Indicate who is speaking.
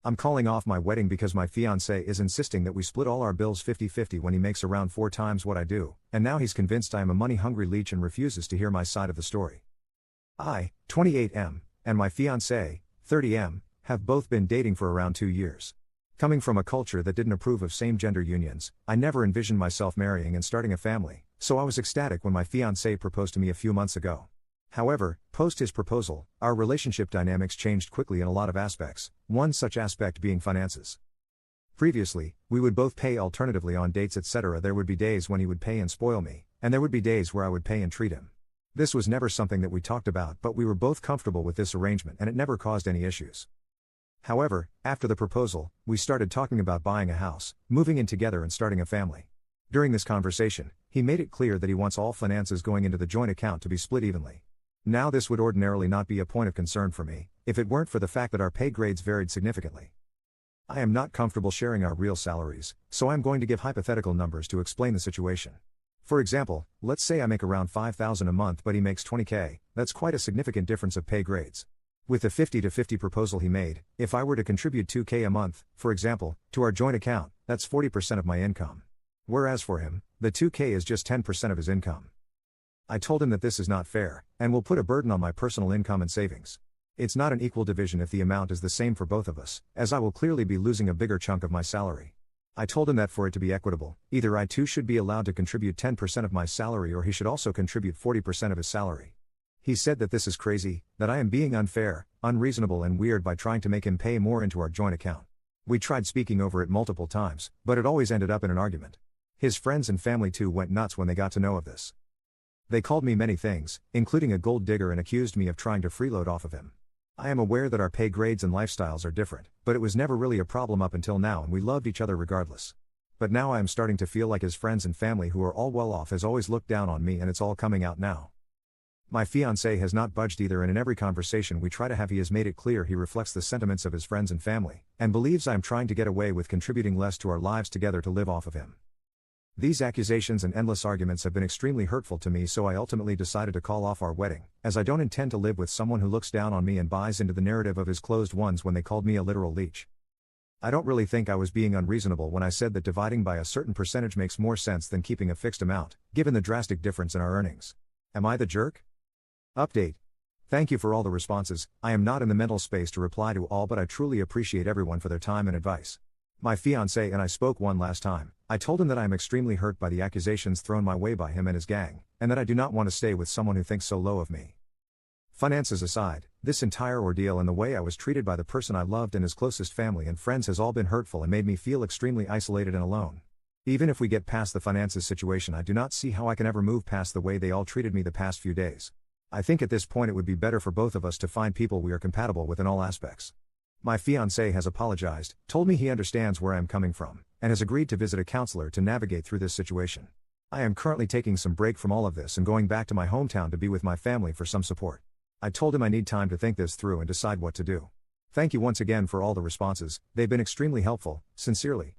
Speaker 1: I'm calling off my wedding because my fiancé is insisting that we split all our bills 50-50 when he makes around 4 times what I do, and now he's convinced I am a money-hungry leech and refuses to hear my side of the story. I, 28M, and my fiancé, 30M, have both been dating for around 2 years. Coming from a culture that didn't approve of same-gender unions, I never envisioned myself marrying and starting a family, so I was ecstatic when my fiancé proposed to me a few months ago. However, post his proposal, our relationship dynamics changed quickly in a lot of aspects, one such aspect being finances. Previously, we would both pay alternatively on dates, etc. There would be days when he would pay and spoil me, and there would be days where I would pay and treat him. This was never something that we talked about, but we were both comfortable with this arrangement and it never caused any issues. However, after the proposal, we started talking about buying a house, moving in together and starting a family. During this conversation, he made it clear that he wants all finances going into the joint account to be split evenly. Now this would ordinarily not be a point of concern for me, if it weren't for the fact that our pay grades varied significantly. I am not comfortable sharing our real salaries, so I am going to give hypothetical numbers to explain the situation. For example, let's say I make around $5,000 a month but he makes $20,000, that's quite a significant difference of pay grades. With the 50-50 proposal he made, if I were to contribute $2,000 a month, for example, to our joint account, that's 40% of my income. Whereas for him, the $2,000 is just 10% of his income. I told him that this is not fair, and will put a burden on my personal income and savings. It's not an equal division if the amount is the same for both of us, as I will clearly be losing a bigger chunk of my salary. I told him that for it to be equitable, either I too should be allowed to contribute 10% of my salary or he should also contribute 40% of his salary. He said that this is crazy, that I am being unfair, unreasonable and weird by trying to make him pay more into our joint account. We tried speaking over it multiple times, but it always ended up in an argument. His friends and family too went nuts when they got to know of this. They called me many things, including a gold digger, and accused me of trying to freeload off of him. I am aware that our pay grades and lifestyles are different, but it was never really a problem up until now and we loved each other regardless. But now I am starting to feel like his friends and family, who are all well off, has always looked down on me, and it's all coming out now. My fiancé has not budged either, and in every conversation we try to have he has made it clear he reflects the sentiments of his friends and family, and believes I am trying to get away with contributing less to our lives together to live off of him. These accusations and endless arguments have been extremely hurtful to me, so I ultimately decided to call off our wedding, as I don't intend to live with someone who looks down on me and buys into the narrative of his closed ones when they called me a literal leech. I don't really think I was being unreasonable when I said that dividing by a certain percentage makes more sense than keeping a fixed amount, given the drastic difference in our earnings. Am I the jerk? Update. Thank you for all the responses. I am not in the mental space to reply to all, but I truly appreciate everyone for their time and advice. My fiancé and I spoke one last time. I told him that I am extremely hurt by the accusations thrown my way by him and his gang, and that I do not want to stay with someone who thinks so low of me. Finances aside, this entire ordeal and the way I was treated by the person I loved and his closest family and friends has all been hurtful and made me feel extremely isolated and alone. Even if we get past the finances situation, I do not see how I can ever move past the way they all treated me the past few days. I think at this point it would be better for both of us to find people we are compatible with in all aspects. My fiancé has apologized, told me he understands where I am coming from, and has agreed to visit a counselor to navigate through this situation. I am currently taking some break from all of this and going back to my hometown to be with my family for some support. I told him I need time to think this through and decide what to do. Thank you once again for all the responses, they've been extremely helpful. Sincerely,